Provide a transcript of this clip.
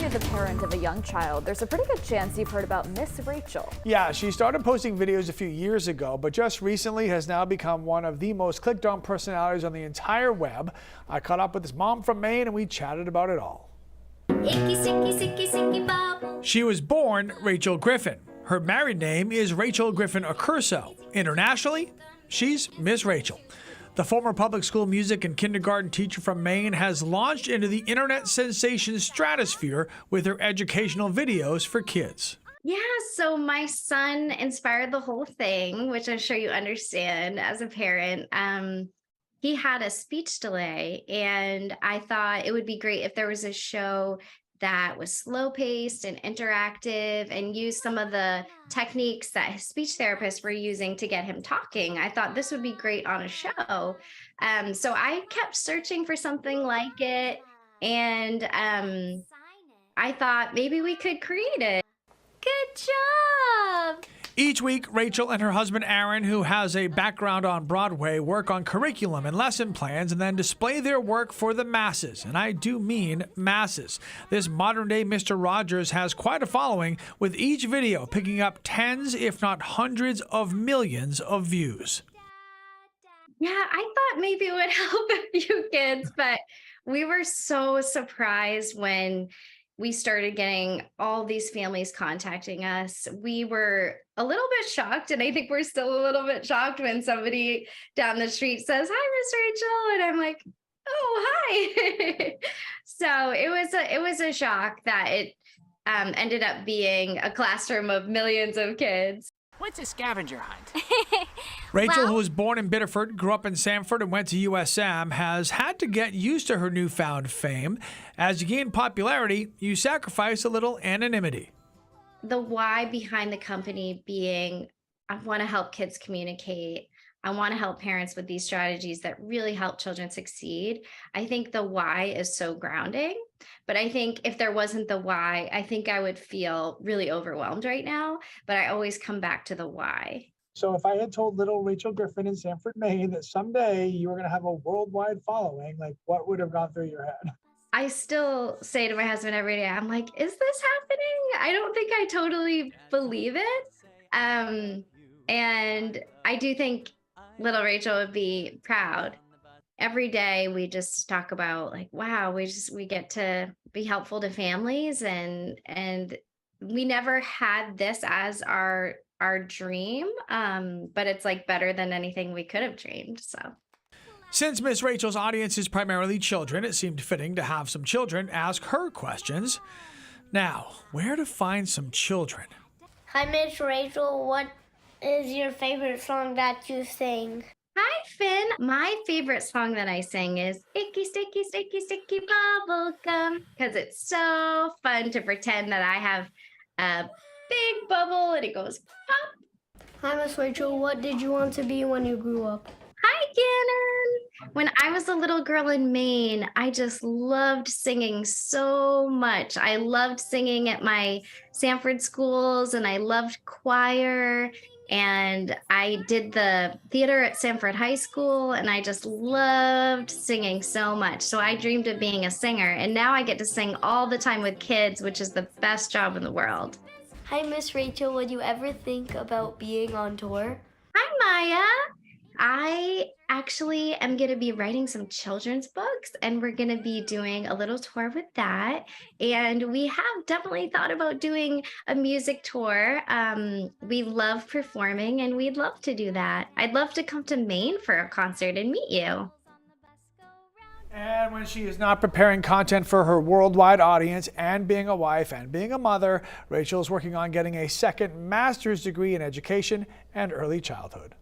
you're the parent of a young child, there's a pretty good chance you've heard about Miss Rachel. Yeah, she started posting videos a few years ago, but just recently has now become one of the most clicked on personalities on the entire web. I caught up with his mom from Maine and we chatted about it all. Icky, sicky, sicky, sicky, bobble. She was born Rachel Griffin. Her married name is Rachel Griffin Accurso. Internationally, she's Miss Rachel. The former public school music and kindergarten teacher from Maine has launched into the internet sensation stratosphere with her educational videos for kids. Yeah, so my son inspired the whole thing, which I'm sure you understand as a parent. He had a speech delay, and I thought it would be great if there was a show that was slow paced and interactive and used some of the techniques that his speech therapists were using to get him talking. I thought this would be great on a show. So I kept searching for something like it. And I thought maybe we could create it. Good job. Each week, Rachel and her husband Aaron, who has a background on Broadway, work on curriculum and lesson plans and then display their work for the masses. And I do mean masses. This modern-day Mr. Rogers has quite a following, with each video picking up tens, if not hundreds of millions of views. Yeah, I thought maybe it would help a few kids, but we were so surprised when we started getting all these families contacting us. We were a little bit shocked, and I think we're still a little bit shocked when somebody down the street says, "Hi, Miss Rachel," and I'm like, "Oh, hi." So it was a shock that it ended up being a classroom of millions of kids. What's a scavenger hunt? Rachel, who was born in Biddeford, grew up in Sanford, and went to USM, has had to get used to her newfound fame. As you gain popularity, you sacrifice a little anonymity. The why behind the company being, I want to help kids communicate. I want to help parents with these strategies that really help children succeed. I think the why is so grounding, but I think if there wasn't the why, I think I would feel really overwhelmed right now, but I always come back to the why. So if I had told little Rachel Griffin in Sanford, Maine that someday you were going to have a worldwide following, like what would have gone through your head? I still say to my husband every day, I'm like, is this happening? I don't think I totally believe it. And I do think little Rachel would be proud. Every day we just talk about like, wow, we get to be helpful to families, and we never had this as our dream, but it's like better than anything we could have dreamed. So since Miss Rachel's audience is primarily children, it seemed fitting to have some children ask her questions. Now, where to find some children? Hi, Miss Rachel. What is your favorite song that you sing? hi, Finn. My favorite song that I sing is Icky, Sticky, Sticky, Sticky Bubblegum, because it's so fun to pretend that I have a big bubble and it goes pop. Hi, Miss Rachel. What did you want to be when you grew up? Hi, Gannon. When I was a little girl in Maine, I just loved singing so much. I loved singing at my Sanford schools, and I loved choir. And I did the theater at Sanford High School, and I just loved singing so much. So I dreamed of being a singer, and now I get to sing all the time with kids, which is the best job in the world. Hi, Miss Rachel. Would you ever think about being on tour? Hi, Maya. I actually am going to be writing some children's books, and we're going to be doing a little tour with that. And we have definitely thought about doing a music tour. We love performing, and we'd love to do that. I'd love to come to Maine for a concert and meet you. And when she is not preparing content for her worldwide audience and being a wife and being a mother, Rachel is working on getting a second master's degree in education and early childhood.